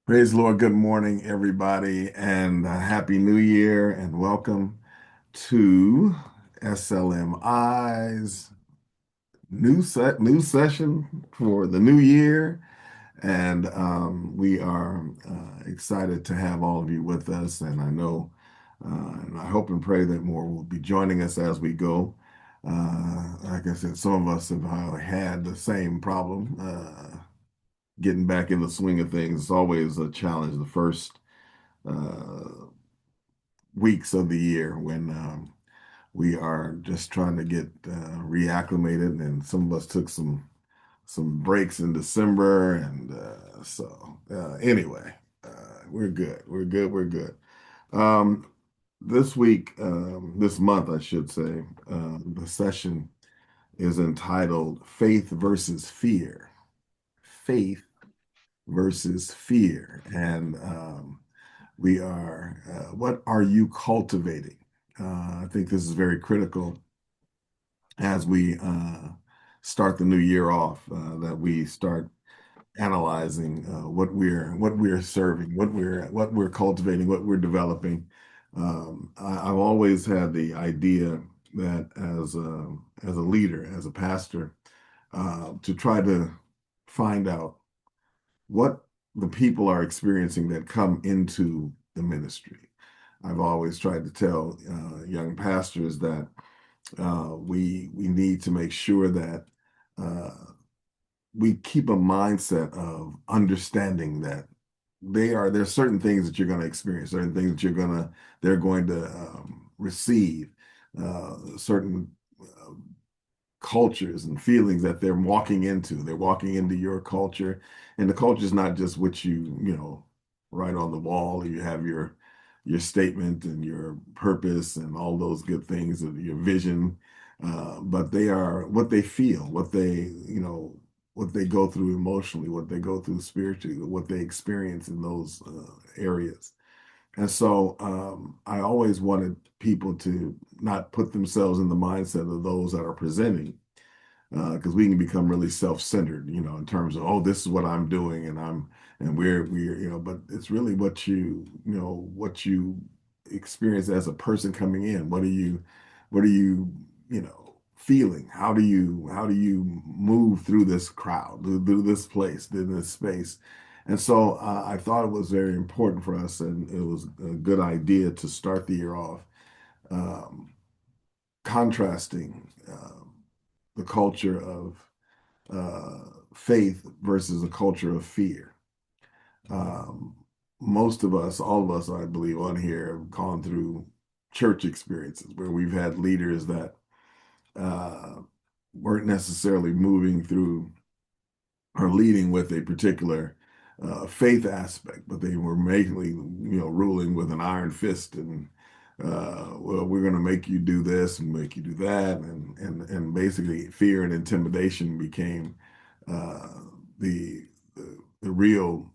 Praise the Lord. Good morning, everybody, and Happy New Year, and welcome to SLMI's new session for the new year. And we are excited to have all of you with us. And I know, and I hope and pray that more will be joining us as we go. Like I said, some of us have had the same problem. Getting back in the swing of things is always a challenge. The first uh, weeks of the year when we are just trying to get reacclimated, and some of us took some breaks in December, and anyway, we're good. We're good. We're good. Um, this week, this month, I should say, the session is entitled "Faith versus Fear." Faith versus fear, and what are you cultivating? I think this is very critical as we start the new year off, that we start analyzing what we're serving, what we're cultivating, what we're developing. I've always had the idea that as a leader, as a pastor, to try to find out what the people are experiencing that come into the ministry. I've always tried to tell young pastors that we need to make sure that uh, we keep a mindset of understanding that there's certain things that you're going to experience, certain things that they're going to receive, certain uh, cultures and feelings that they're walking into. They're walking into your culture, and the culture is not just what you write on the wall. You have your statement and your purpose and all those good things of your vision, but they are what they feel, what they go through emotionally, what they go through spiritually, what they experience in those areas. And so I always wanted people to not put themselves in the mindset of those that are presenting, because we can become really self-centered, in terms of, oh, this is what I'm doing, and we're, but it's really what you experience as a person coming in. What are you, feeling? How do you move through this crowd, through this place, through this space? And so I thought it was very important for us, and it was a good idea to start the year off um, contrasting the culture of faith versus a culture of fear. Um, Most of us, all of us, I believe, on here have gone through church experiences where we've had leaders that uh, weren't necessarily moving through or leading with a particular faith aspect, but they were mainly, ruling with an iron fist, and well, we're going to make you do this and make you do that, and basically fear and intimidation became uh, the real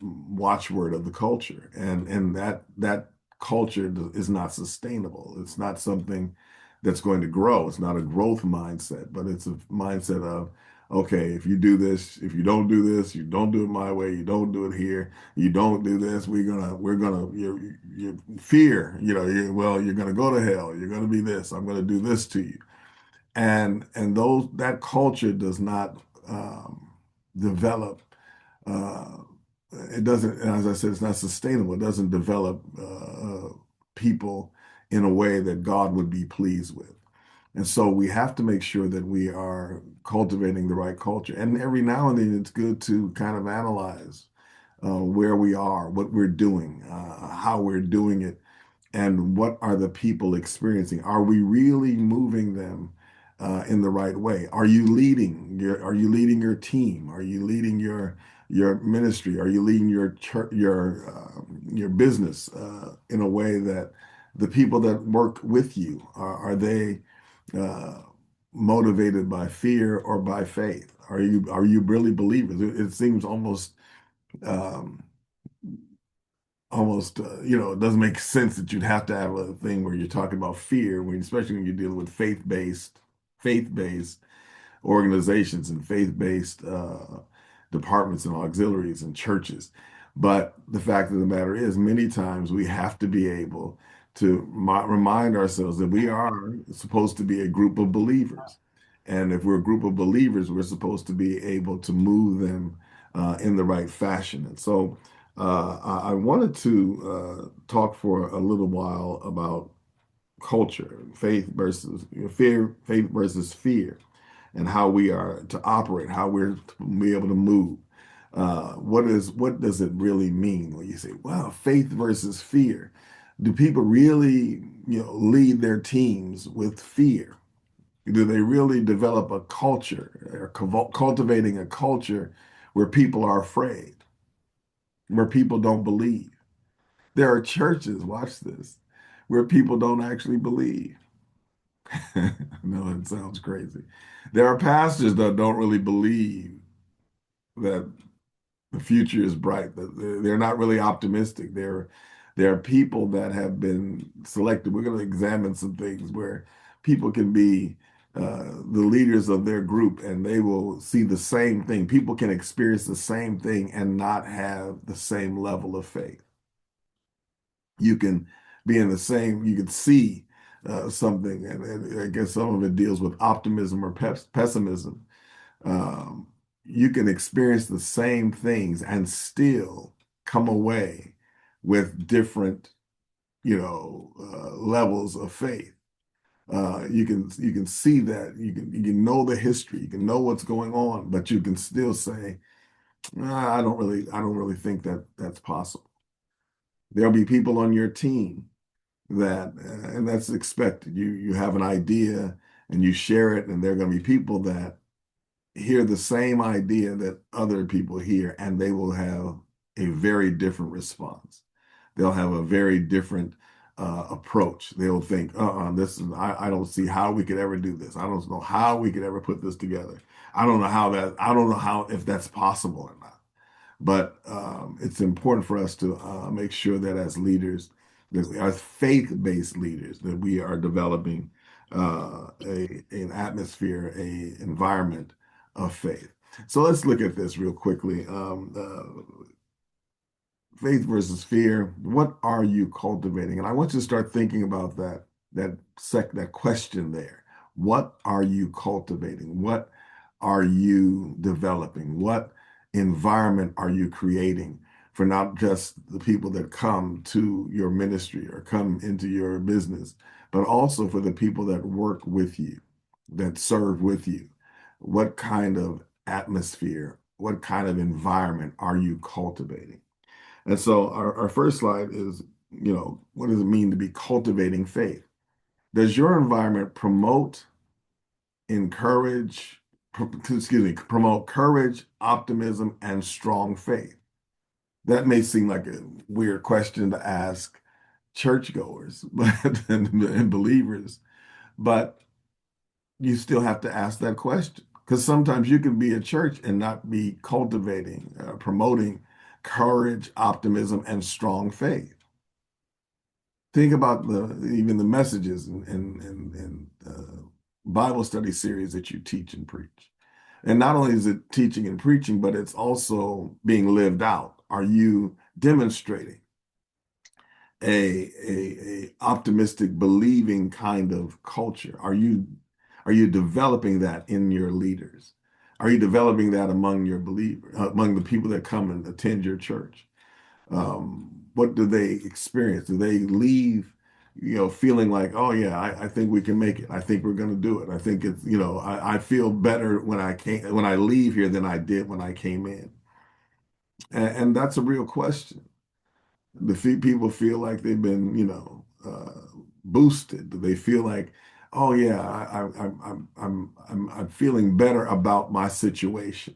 watchword of the culture, and that culture is not sustainable. It's not something that's going to grow. It's not a growth mindset, but it's a mindset of, okay, if you do this, if you don't do this, you don't do it my way, you don't do it here, you don't do this, we're gonna your fear, well, you're gonna go to hell, you're gonna be this, I'm gonna do this to you. And that culture does not develop. Uh, it doesn't, as I said, it's not sustainable. It doesn't develop people in a way that God would be pleased with. And so we have to make sure that we are cultivating the right culture. And every now and then it's good to kind of analyze where we are, what we're doing, how we're doing it, and what are the people experiencing? Are we really moving them in the right way? Are you leading your team? Are you leading your ministry? Are you leading your church, your business in a way that the people that work with you are they uh, motivated by fear or by faith? Are you really believers? It seems um, it doesn't make sense that you'd have to have a thing where you're talking about fear, especially when you're dealing with faith-based organizations and faith-based departments and auxiliaries and churches. But the fact of the matter is, many times we have to be able to remind ourselves that we are supposed to be a group of believers. And if we're a group of believers, we're supposed to be able to move them in the right fashion. And so I wanted to talk for a little while about culture, faith versus fear, and how we are to operate, how we're to be able to move. What does it really mean when you say, well, faith versus fear? Do people really, lead their teams with fear? Do they really develop a culture or cultivating a culture where people are afraid, where people don't believe? There are churches, watch this, where people don't actually believe. I know it sounds crazy. There are pastors that don't really believe that the future is bright. They're not really optimistic. There are people that have been selected. We're going to examine some things where people can be the leaders of their group and they will see the same thing. People can experience the same thing and not have the same level of faith. You can be in the same, you can see something, and I guess some of it deals with optimism or pessimism. Um, you can experience the same things and still come away with different, levels of faith. You can see that you can know the history, you can know what's going on, but you can still say, I don't really think that that's possible. There'll be people on your team that, and that's expected. You have an idea and you share it, and there are going to be people that hear the same idea that other people hear, and they will have a very different response. They'll have a very different approach. They'll think, this is, I don't see how we could ever do this. I don't know how we could ever put this together. I don't know how, if that's possible or not. But it's important for us to make sure that as leaders, that we are faith-based leaders, that we are developing an atmosphere, a environment of faith. So let's look at this real quickly. Faith versus fear. What are you cultivating? And I want you to start thinking about that question there. What are you cultivating? What are you developing? What environment are you creating for not just the people that come to your ministry or come into your business, but also for the people that work with you, that serve with you? What kind of atmosphere, what kind of environment are you cultivating? And so our first slide is, what does it mean to be cultivating faith? Does your environment encourage, promote courage, optimism, and strong faith? That may seem like a weird question to ask churchgoers and believers, but you still have to ask that question because sometimes you can be a church and not be cultivating, promoting courage, optimism, and strong faith. Think about even the messages and Bible study series that you teach and preach. And not only is it teaching and preaching, but it's also being lived out. Are you demonstrating a optimistic, believing kind of culture? Are you developing that in your leaders? Are you developing that among your believers, among the people that come and attend your church? What do they experience? Do they leave, feeling like, oh yeah, I think we can make it. I think we're going to do it. I think it's, I feel better when I leave here than I did when I came in. And that's a real question. People feel like they've been, boosted? Do they feel like, oh yeah, I'm feeling better about my situation?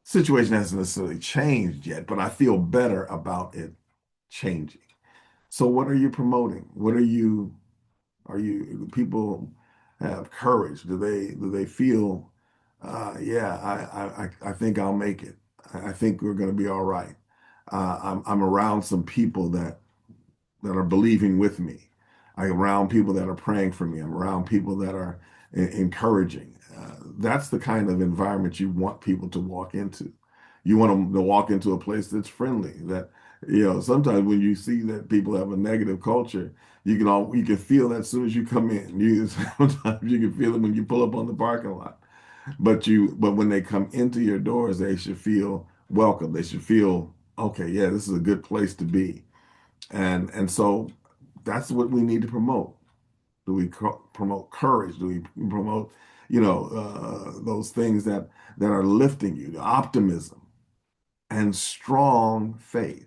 Situation hasn't necessarily changed yet, but I feel better about it changing. So what are you promoting? Are you people have courage? Do they feel, yeah, I think I'll make it. I think we're going to be all right. I'm around some people that are believing with me. I'm around people that are praying for me. I'm around people that are encouraging. That's the kind of environment you want people to walk into. You want them to walk into a place that's friendly. That, sometimes when you see that people have a negative culture, you can feel that as soon as you come in. Sometimes you can feel it when you pull up on the parking lot. But when they come into your doors, they should feel welcome. They should feel, okay, yeah, this is a good place to be. And so that's what we need to promote. Do we promote courage? Do we promote, those things that are lifting you, the optimism and strong faith?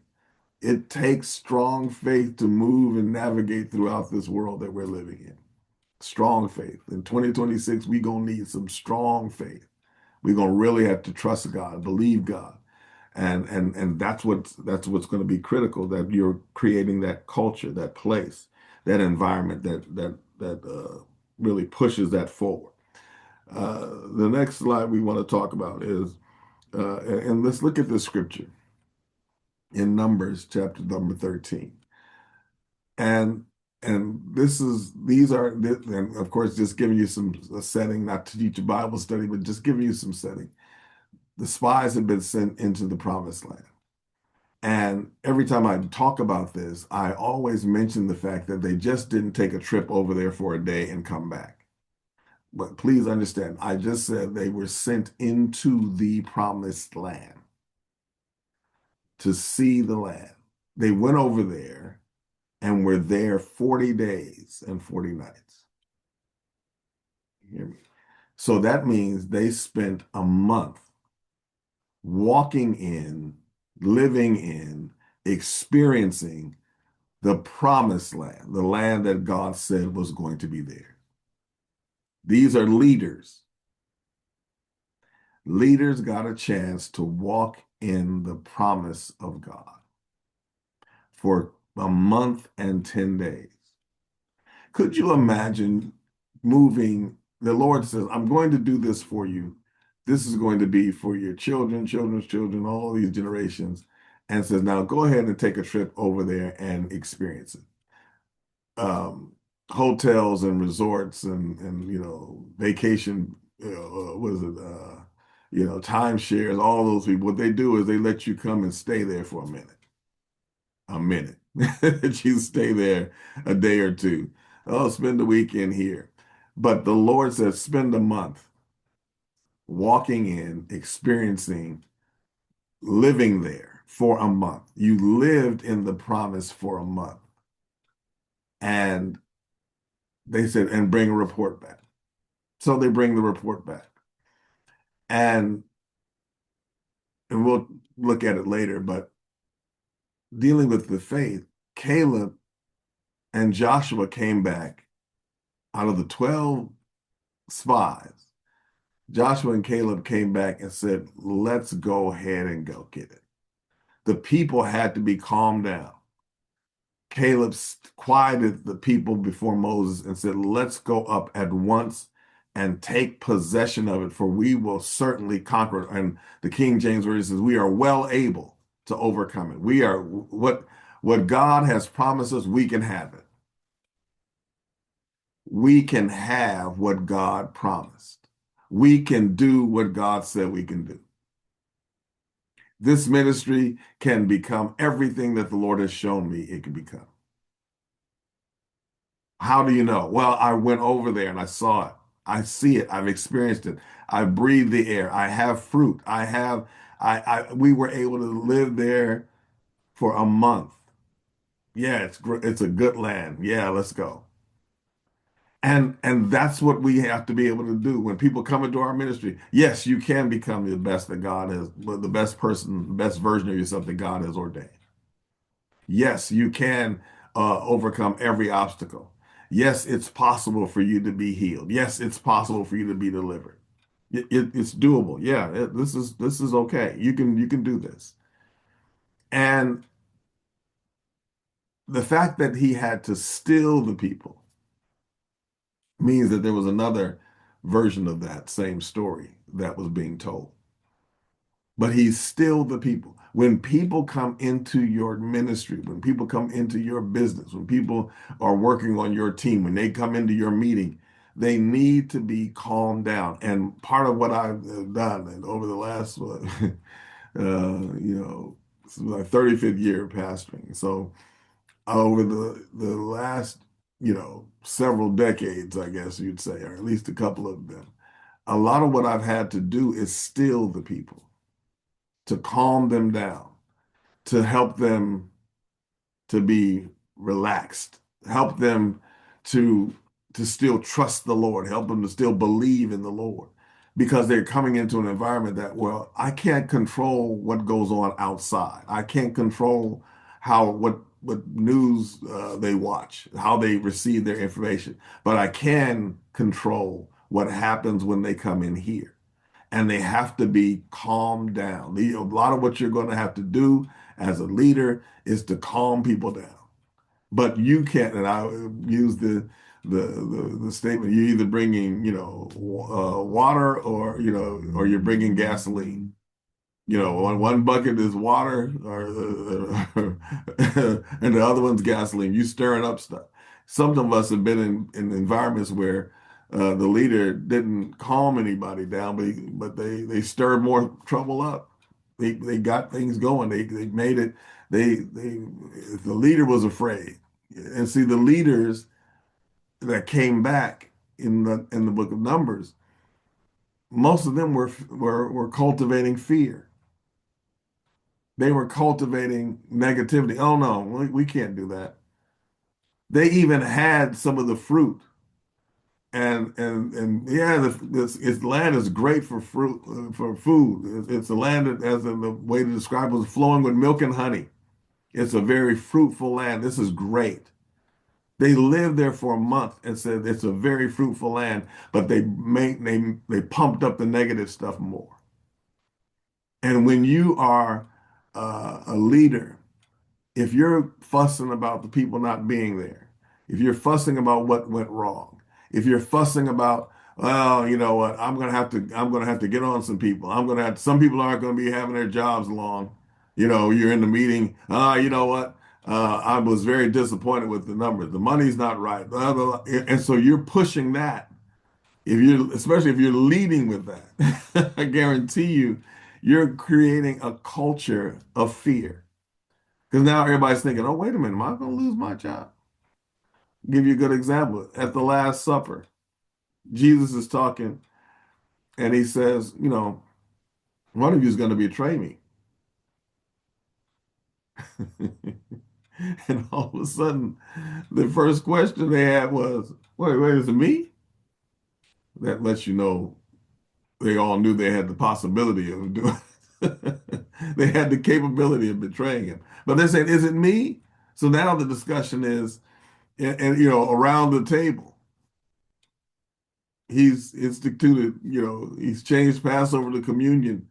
It takes strong faith to move and navigate throughout this world that we're living in. Strong faith. In 2026, we're gonna need some strong faith. We're gonna really have to trust God, believe God. And that's what's going to be critical, that you're creating that culture, that place, that environment that really pushes that forward. The next slide we want to talk about is, and let's look at this scripture in Numbers chapter number 13. And these are, and of course, just giving you a setting, not to teach a Bible study, but just giving you some setting. The spies have been sent into the promised land. And every time I talk about this, I always mention the fact that they just didn't take a trip over there for a day and come back. But please understand, I just said they were sent into the promised land to see the land. They went over there and were there 40 days and 40 nights. You hear me? So that means they spent a month walking in, living in, experiencing the promised land, the land that God said was going to be there. These are leaders. Leaders got a chance to walk in the promise of God for a month and 10 days. Could you imagine moving? The Lord says, I'm going to do this for you. This is going to be for your children, children's children, all these generations. And says, now go ahead and take a trip over there and experience it. Hotels and resorts and vacation, what is it, timeshares, all those people, what they do is they let you come and stay there for a minute. That you stay there a day or two. Oh, spend the weekend here. But the Lord says, spend a month walking in, experiencing, living there for a month. You lived in the promise for a month. And they said, and bring a report back. So they bring the report back. And we'll look at it later, but dealing with the faith, Caleb and Joshua came back out of the 12 spies. Joshua and Caleb came back and said, let's go ahead and go get it. The people had to be calmed down. Caleb quieted the people before Moses and said, let's go up at once and take possession of it, for we will certainly conquer it. And the King James Version says, we are well able to overcome it. We are what God has promised us, we can have it. We can have what God promised. We can do what God said we can do. This ministry can become everything that the Lord has shown me it can become. How do you know? Well, I went over there and I saw it. I see it. I've experienced it. I breathe the air. I have fruit. We were able to live there for a month. Yeah, it's a good land. Yeah, let's go. And that's what we have to be able to do when people come into our ministry. Yes, you can become the best that God has, the best person, the best version of yourself that God has ordained. Yes, you can overcome every obstacle. Yes, it's possible for you to be healed. Yes, it's possible for you to be delivered. It's doable. Yeah, this is okay. You can do this. And the fact that he had to still the people means that there was another version of that same story that was being told. But he's still the people. When people come into your ministry, when people come into your business, when people are working on your team, when they come into your meeting, they need to be calmed down. And part of what I've done and over the last This is my 35th year of pastoring. So over the last, several decades, I guess you'd say, or at least a couple of them, a lot of what I've had to do is still the people, to calm them down, to help them to be relaxed, help them to to still trust the Lord, help them to still believe in the Lord, because they're coming into an environment that, well, I can't control what goes on outside. I can't control how what news they watch, how they receive their information, but I can control what happens when they come in here. And they have to be calmed down. A lot of what you're going to have to do as a leader is to calm people down. But you can't, and I use the statement, you're either bringing, water, or you're bringing gasoline. One bucket is water, and the other one's gasoline. You stirring up stuff. Some of us have been in environments where the leader didn't calm anybody down, but they stirred more trouble up. They got things going. They made it. They the leader was afraid, and see the leaders that came back in the book of Numbers, most of them were cultivating fear. They were cultivating negativity. Oh no, we can't do that. They even had some of the fruit, and yeah, this land is great for fruit, for food. It's a land that, as in the way to describe it, was flowing with milk and honey. It's a very fruitful land. This is great. They lived there for a month and said it's a very fruitful land, but they pumped up the negative stuff more. And when you are a leader, if you're fussing about the people not being there, if you're fussing about what went wrong, if you're fussing about, well, you know what, I'm gonna have to get on some people. Some people aren't gonna be having their jobs long. You're in the meeting. You know what? I was very disappointed with the numbers. The money's not right. Blah, blah, blah. And so you're pushing that. Especially if you're leading with that, I guarantee you're creating a culture of fear. Because now everybody's thinking, oh, wait a minute, am I going to lose my job? Give you a good example. At the Last Supper, Jesus is talking and he says, one of you is going to betray me. And all of a sudden, the first question they had was, wait, is it me? That lets you know they all knew they had the possibility of doing they had the capability of betraying him. But they said, is it me? So now the discussion is, and around the table, he's instituted, he's changed Passover to communion,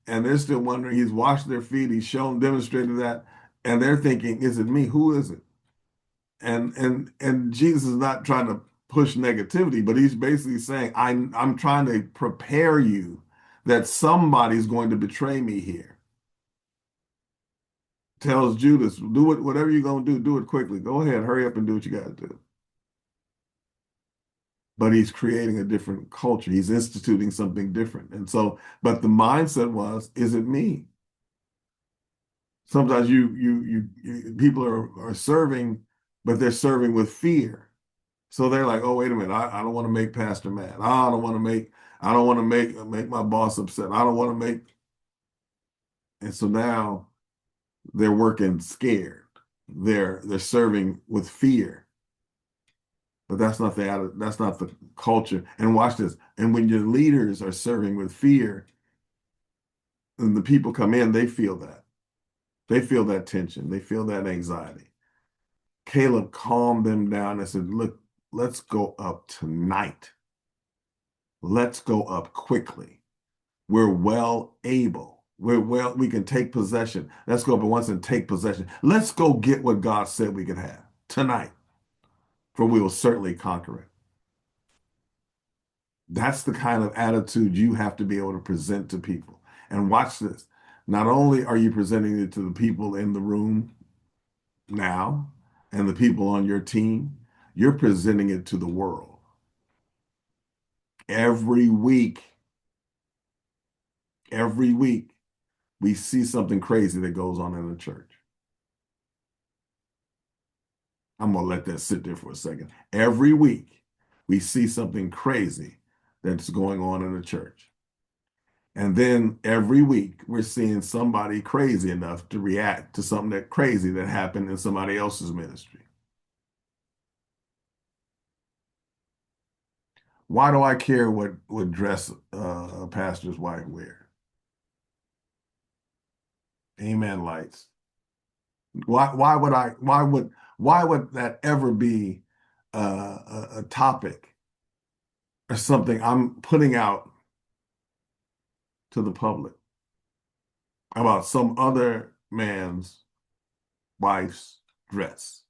and they're still wondering, he's washed their feet, he's demonstrated that, and they're thinking, is it me? Who is it? And Jesus is not trying to push negativity, but he's basically saying, I'm trying to prepare you that somebody's going to betray me here. Tells Judas, do it, whatever you're gonna do it quickly. Go ahead, hurry up and do what you got to do. But he's creating a different culture. He's instituting something different. And so, but the mindset was, is it me? Sometimes people are serving, but they're serving with fear. So they're like, oh, wait a minute, I don't want to make pastor mad. I don't want to make my boss upset. I don't want to make, and so now they're working scared. They're serving with fear. But that's not the culture. And watch this. And when your leaders are serving with fear, and the people come in, they feel that. They feel that tension. They feel that anxiety. Caleb calmed them down and said, look, let's go up tonight. Let's go up quickly. We're well able. We can take possession. Let's go up at once and take possession. Let's go get what God said we could have tonight, for we will certainly conquer it. That's the kind of attitude you have to be able to present to people. And watch this. Not only are you presenting it to the people in the room now and the people on your team, you're presenting it to the world. Every week, we see something crazy that goes on in the church. I'm going to let that sit there for a second. Every week, we see something crazy that's going on in the church. And then every week, we're seeing somebody crazy enough to react to something that crazy that happened in somebody else's ministry. Why do I care what dress a pastor's wife wears? Amen, lights. Why would that ever be a topic or something I'm putting out to the public about some other man's wife's dress,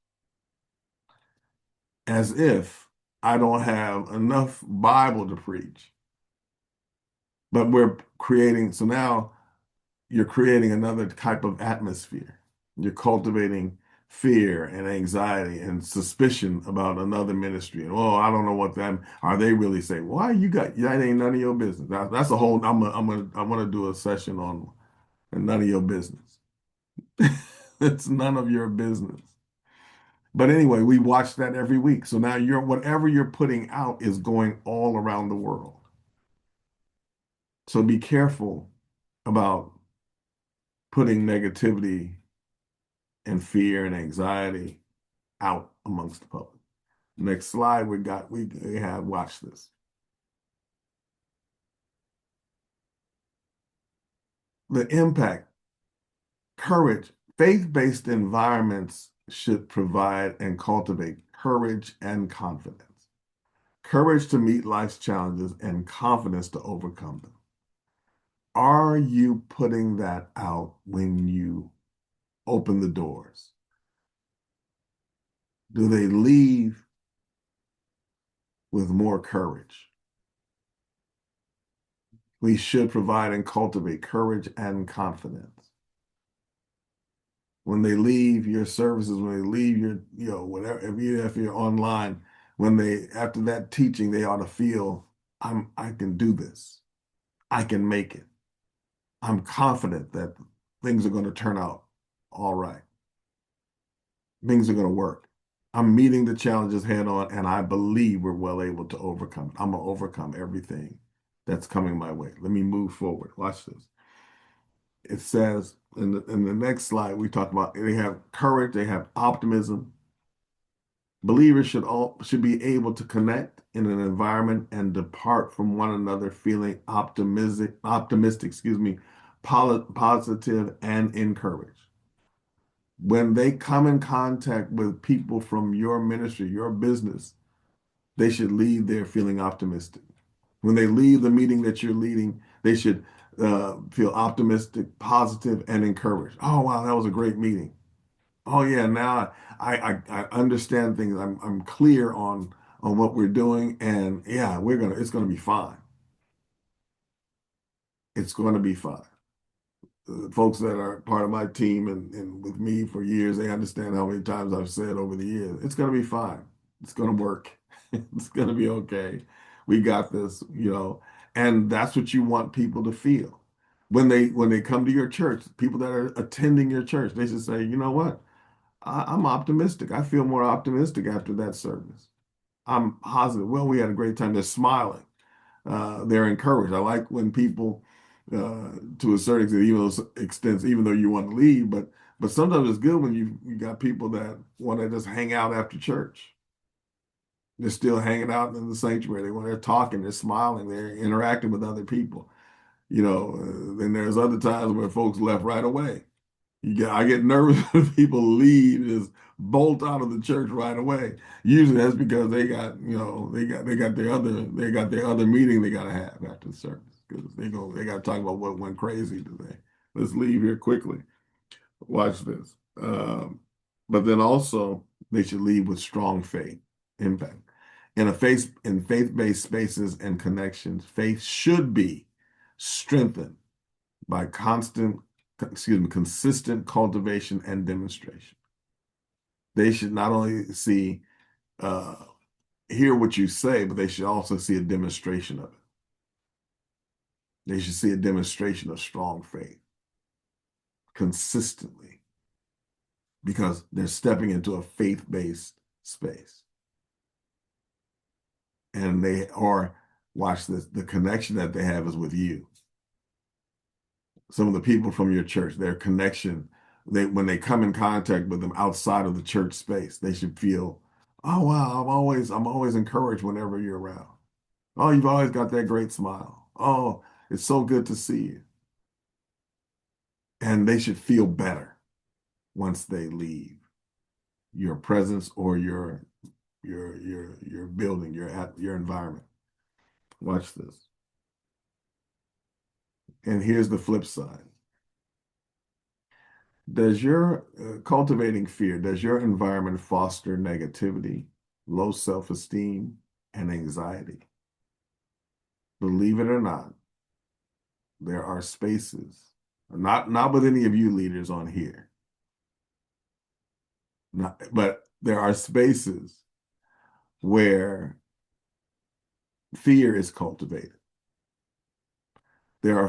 as if I don't have enough Bible to preach. But we're creating, so now you're creating another type of atmosphere. You're cultivating fear and anxiety and suspicion about another ministry. And oh, I don't know what that are they really saying? Why you got that ain't none of your business. That's a whole I want to do a session on none of your business. It's none of your business. But anyway, we watch that every week. So now you're whatever you're putting out is going all around the world. So be careful about putting negativity and fear and anxiety out amongst the public. Next slide, we have watch this. The impact, courage, faith-based environments should provide and cultivate courage and confidence. Courage to meet life's challenges and confidence to overcome them. Are you putting that out when you open the doors? Do they leave with more courage? We should provide and cultivate courage and confidence. When they leave your services, when they leave your, whatever, if you're online, when they, after that teaching, they ought to feel, I can do this. I can make it. I'm confident that things are going to turn out all right. Things are going to work. I'm meeting the challenges head on, and I believe we're well able to overcome. I'm going to overcome everything that's coming my way. Let me move forward. Watch this. It says in the next slide, we talk about they have courage, they have optimism. Believers should be able to connect in an environment and depart from one another feeling optimistic, positive and encouraged. When they come in contact with people from your ministry, your business, they should leave there feeling optimistic. When they leave the meeting that you're leading, they should feel optimistic, positive, and encouraged. Oh, wow, that was a great meeting. Oh, yeah, now I understand things. I'm clear on what we're doing, and yeah, it's gonna be fine. It's going to be fine. Folks that are part of my team and with me for years, they understand how many times I've said over the years, it's going to be fine. It's going to work. It's going to be okay. We got this. And that's what you want people to feel. When they come to your church, people that are attending your church, they should say, you know what? I'm optimistic. I feel more optimistic after that service. I'm positive. Well, we had a great time. They're smiling. They're encouraged. I like when people, to a certain extent, even though you want to leave, but sometimes it's good when you got people that want to just hang out after church. They're still hanging out in the sanctuary. When they're talking, they're smiling, they're interacting with other people. Then there's other times where folks left right away. I get nervous when people leave, just bolt out of the church right away. Usually that's because they got their other meeting they gotta have after the service because they gotta talk about what went crazy today. Let's leave here quickly. Watch this. But then also they should leave with strong faith impact. In faith-based spaces and connections, faith should be strengthened by consistent cultivation and demonstration. They should not only uh, hear what you say, but they should also see a demonstration of it. They should see a demonstration of strong faith. consistently because they're stepping into a faith-based space. And they are, watch this, the connection that they have is with you. Some of the people from your church, their connection, when they come in contact with them outside of the church space, they should feel, oh wow, I'm always encouraged whenever you're around. Oh, you've always got that great smile. Oh, it's so good to see you. And they should feel better once they leave your presence or your building, your environment. Watch this. And here's the flip side. Does your cultivating fear, does your environment foster negativity, low self-esteem, and anxiety? Believe it or not, there are spaces, not with any of you leaders on here, but there are spaces where fear is cultivated. There are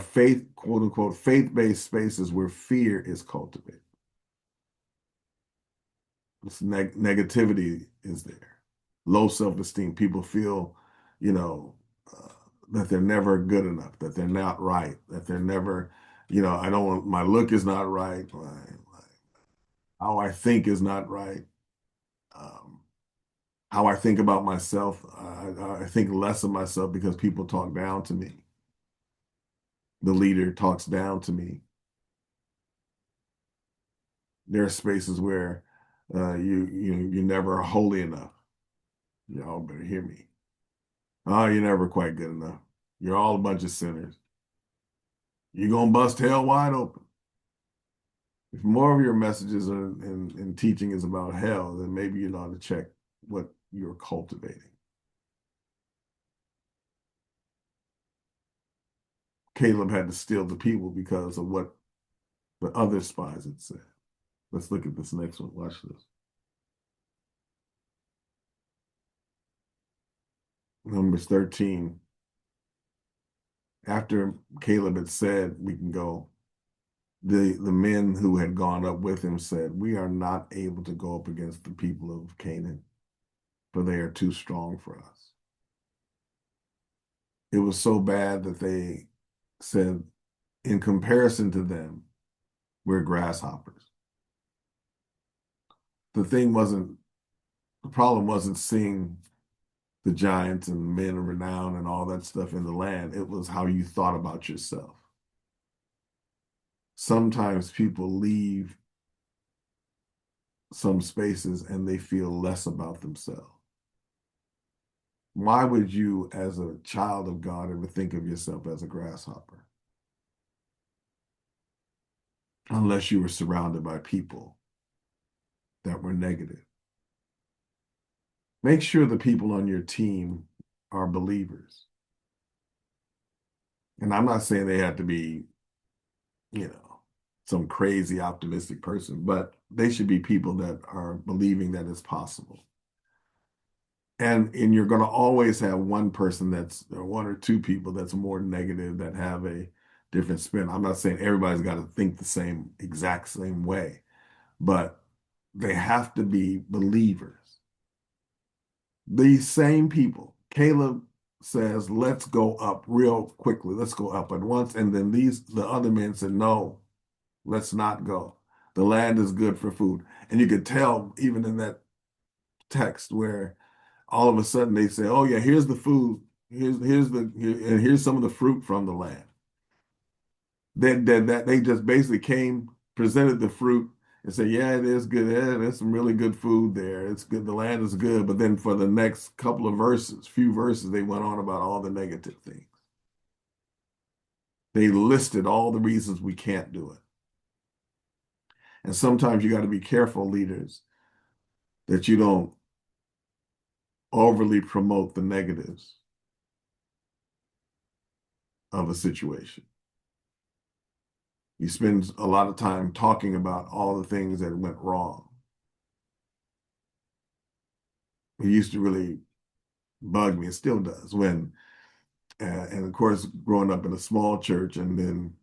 quote unquote, faith-based spaces where fear is cultivated. Negativity is there. Low self-esteem. People feel, you know, uh, that they're never good enough, that they're not right, that they're never, I don't want, my look is not right, how I think is not right, um, how I think about myself. I think less of myself because people talk down to me. The leader talks down to me. There are spaces where you never are holy enough. Y'all better hear me. Oh, you're never quite good enough. You're all a bunch of sinners. You're gonna bust hell wide open. If more of your messages and teaching is about hell, then maybe you ought to check what you're cultivating. Caleb had to steal the people because of what the other spies had said. Let's look at this next one. Watch this. Numbers 13. After Caleb had said, we can go, the men who had gone up with him said, we are not able to go up against the people of Canaan, for they are too strong for us. It was so bad that they said, in comparison to them, we're grasshoppers. The thing wasn't, the problem wasn't seeing the giants and men of renown and all that stuff in the land. It was how you thought about yourself. Sometimes people leave some spaces and they feel less about themselves. Why would you, as a child of God, ever think of yourself as a grasshopper? Unless you were surrounded by people that were negative. Make sure the people on your team are believers. And I'm not saying they have to be, some crazy optimistic person, but they should be people that are believing that it's possible. And you're going to always have one person or one or two people that's more negative that have a different spin. I'm not saying everybody's got to think the exact same way, but they have to be believers. These same people, Caleb says, let's go up real quickly. Let's go up at once. And then the other men said, no, let's not go. The land is good for food. And you could tell even in that text where all of a sudden they say, oh yeah, here's the food. Here's some of the fruit from the land. That they just basically came, presented the fruit and said, yeah, it is good. Yeah, there's some really good food there. It's good. The land is good. But then for the next few verses, they went on about all the negative things. They listed all the reasons we can't do it. And sometimes you got to be careful, leaders, that you don't overly promote the negatives of a situation. You spend a lot of time talking about all the things that went wrong. It used to really bug me. It still does and of course, growing up in a small church and then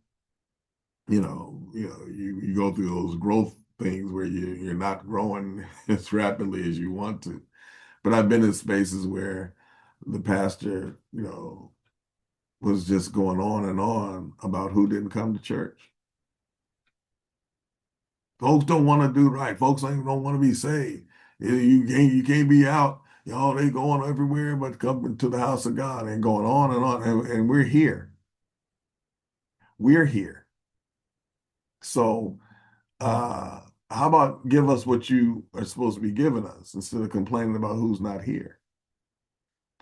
you go through those growth things where you're not growing as rapidly as you want to. But I've been in spaces where the pastor, was just going on and on about who didn't come to church. Folks don't want to do right. Folks don't want to be saved. You can't be out. They going everywhere but coming to the house of God and going on and on. And we're here. We're here. So how about give us what you are supposed to be giving us instead of complaining about who's not here?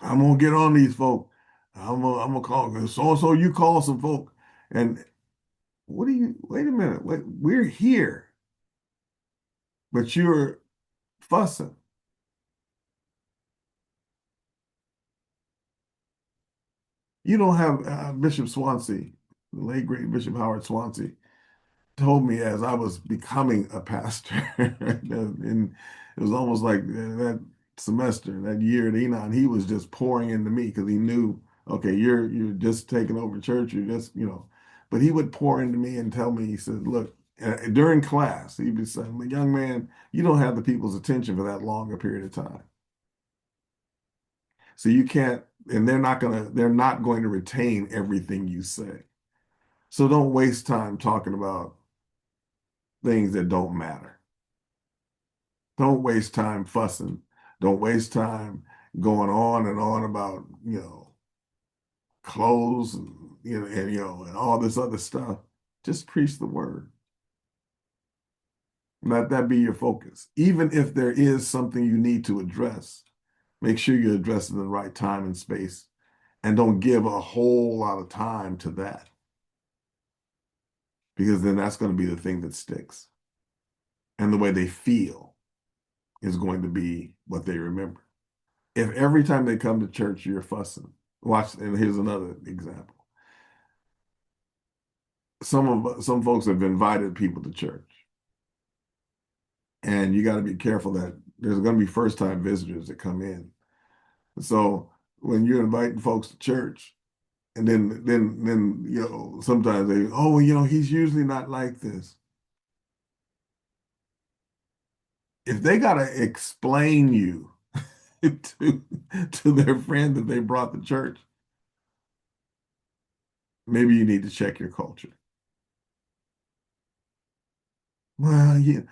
I'm gonna get on these folk. I'm gonna call so and so. You call some folk, and what do you? Wait a minute. Wait, we're here, but you're fussing. You don't have Bishop Swansea, the late great Bishop Howard Swansea, told me as I was becoming a pastor, and it was almost like that semester, that year at Enon, he was just pouring into me because he knew, okay, you're just taking over church, you're just, but he would pour into me and tell me, he said, look, during class, he'd be saying, young man, you don't have the people's attention for that long a period of time. So you can't, and they're not going to retain everything you say. So don't waste time talking about things that don't matter. Don't waste time fussing. Don't waste time going on and on about, clothes and all this other stuff. Just preach the word. Let that be your focus. Even if there is something you need to address, make sure you address it in the right time and space and don't give a whole lot of time to that because then that's going to be the thing that sticks. And the way they feel is going to be what they remember. If every time they come to church you're fussing, watch, and here's another example. Some folks have invited people to church, and you got to be careful that there's going to be first time visitors that come in. So when you're inviting folks to church, and then sometimes they, oh, he's usually not like this. If they got to explain you to their friend that they brought to church, maybe you need to check your culture. Well, he's,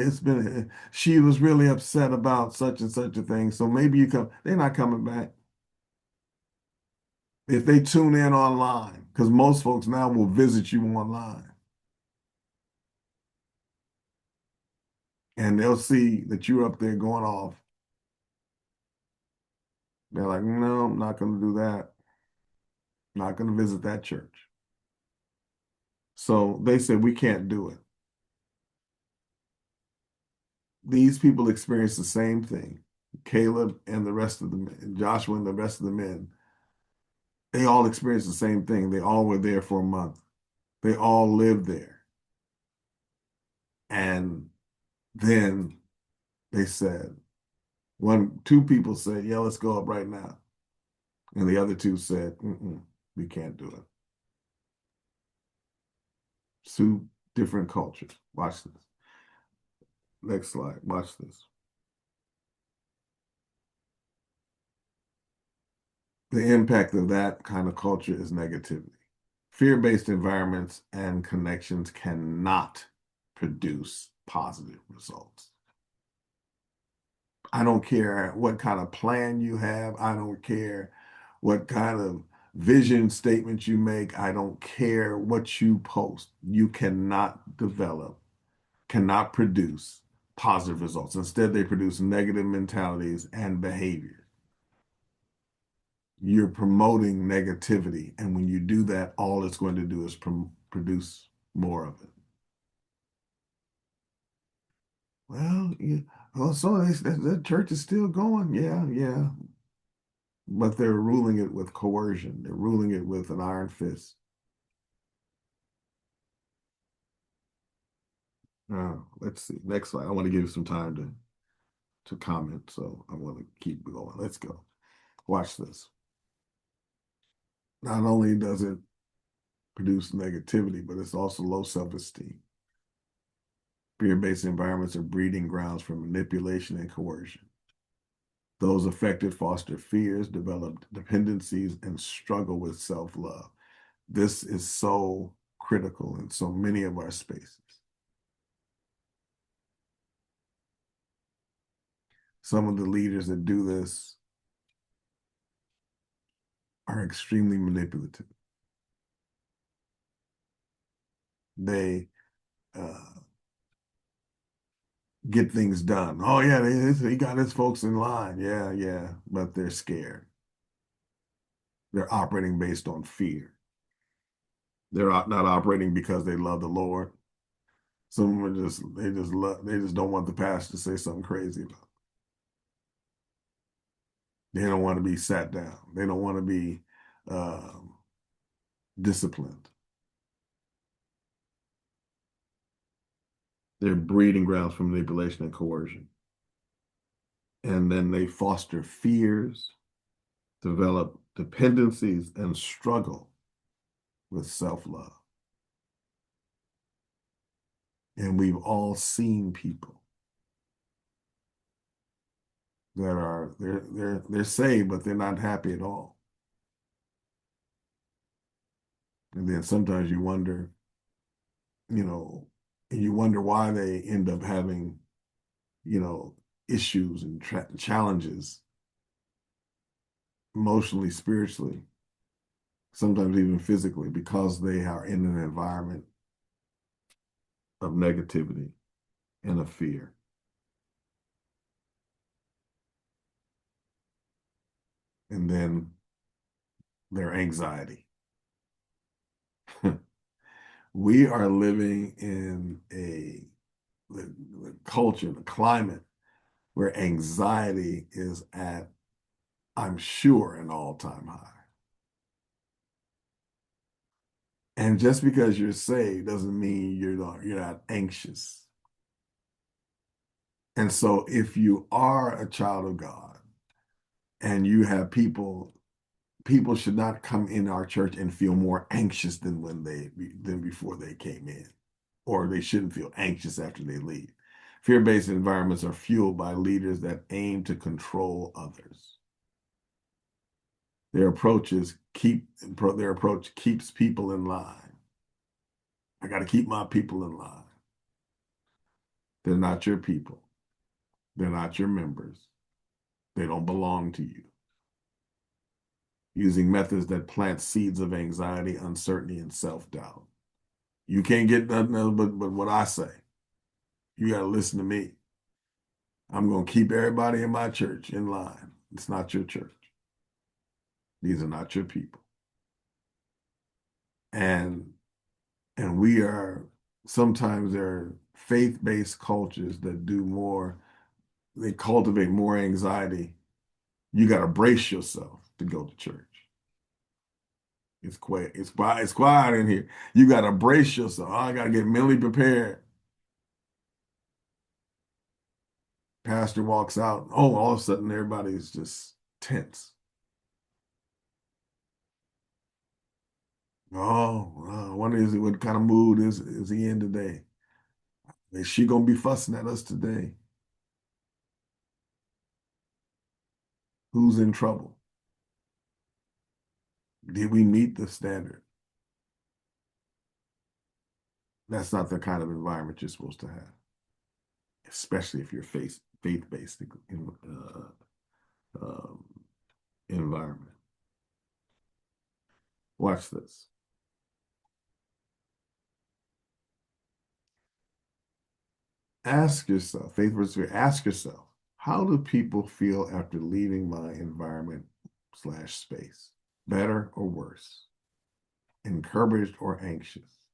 it's been, she was really upset about such and such a thing. So maybe you come, they're not coming back. If they tune in online, because most folks now will visit you online and they'll see that you're up there going off. They're like, no, I'm not going to do that. Not going to visit that church. So they said, we can't do it. These people experienced the same thing. Caleb and the rest of the men, Joshua and the rest of the men, they all experienced the same thing. They all were there for a month. They all lived there. And then they said, two people said, yeah, let's go up right now. And the other two said, we can't do it. Two different cultures. Watch this. Next slide. Watch this. The impact of that kind of culture is negativity. Fear-based environments and connections cannot produce positive results. I don't care what kind of plan you have. I don't care what kind of vision statements you make. I don't care what you post. You cannot develop, cannot produce positive results. Instead, they produce negative mentalities and behavior. You're promoting negativity. And when you do that, all it's going to do is produce more of it. Well, yeah. Well, so the church is still going. Yeah, yeah. But they're ruling it with coercion. They're ruling it with an iron fist. Let's see. Next slide. I want to give you some time to comment, so I want to keep going. Let's go. Watch this. Not only does it produce negativity, but it's also low self-esteem. Fear-based environments are breeding grounds for manipulation and coercion. Those affected foster fears, develop dependencies, and struggle with self-love. This is so critical in so many of our spaces. Some of the leaders that do this are extremely manipulative. They get things done. Oh yeah, he got his folks in line. Yeah, yeah, but they're scared. They're operating based on fear. They're not operating because they love the Lord. Some are they just don't want the pastor to say something crazy about it. They don't want to be sat down. They don't want to be disciplined. They're breeding grounds for manipulation and coercion. And then they foster fears, develop dependencies, and struggle with self-love. And we've all seen people that are they're saved, but they're not happy at all. And then sometimes you wonder, you know, and you wonder why they end up having, you know, issues and challenges emotionally, spiritually, sometimes even physically, because they are in an environment of negativity and of fear. And then their anxiety. We are living in the culture, the climate where anxiety is at, I'm sure, an all-time high. And just because you're saved doesn't mean you're not anxious. And so if you are a child of God and you have people should not come in our church and feel more anxious than before they came in, or they shouldn't feel anxious after they leave. Fear-based environments are fueled by leaders that aim to control others. Their approach keeps people in line. I got to keep my people in line. They're not your people. They're not your members. They don't belong to you. Using methods that plant seeds of anxiety, uncertainty, and self-doubt. You can't get nothing else but what I say. You got to listen to me. I'm going to keep everybody in my church in line. It's not your church. These are not your people. And we are sometimes there are faith-based cultures that do more, they cultivate more anxiety. You got to brace yourself to go to church. It's quiet. It's quiet in here. You got to brace yourself. Oh, I got to get mentally prepared. Pastor walks out. Oh, all of a sudden everybody's just tense. Oh, I wonder what kind of mood is he in today? Is she gonna be fussing at us today? Who's in trouble? Did we meet the standard? That's not the kind of environment you're supposed to have, especially if you're faith-based um, environment. Watch this. Ask yourself, faith versus fear, ask yourself, how do people feel after leaving my environment slash space? Better or worse? Encouraged or anxious?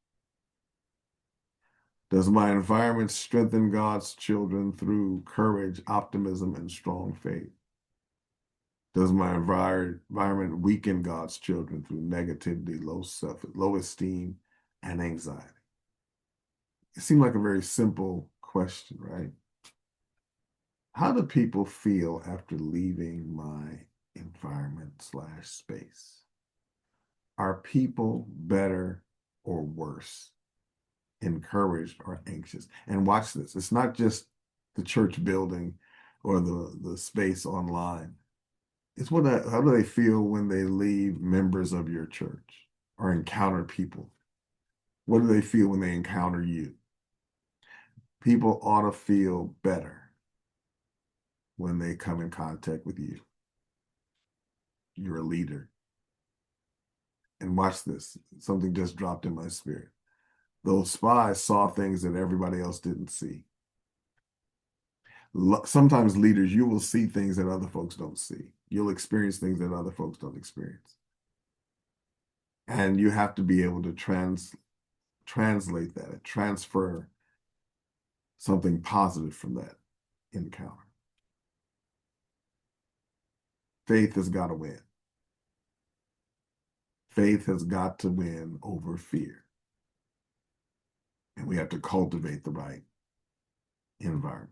Does my environment strengthen God's children through courage, optimism, and strong faith? Does my environment weaken God's children through negativity, low esteem, and anxiety? It seemed like a very simple question, right? How do people feel after leaving my environment slash space? Are people better or worse, encouraged or anxious. And watch this. It's not just the church building or the space online. It's how do they feel when they leave members of your church or encounter people? What do they feel when they encounter you? People ought to feel better when they come in contact with you. You're a leader. And watch this. Something just dropped in my spirit. Those spies saw things that everybody else didn't see. Sometimes leaders, you will see things that other folks don't see. You'll experience things that other folks don't experience. And you have to be able to translate that and transfer something positive from that encounter. Faith has got to win. Faith has got to win over fear. And we have to cultivate the right environment.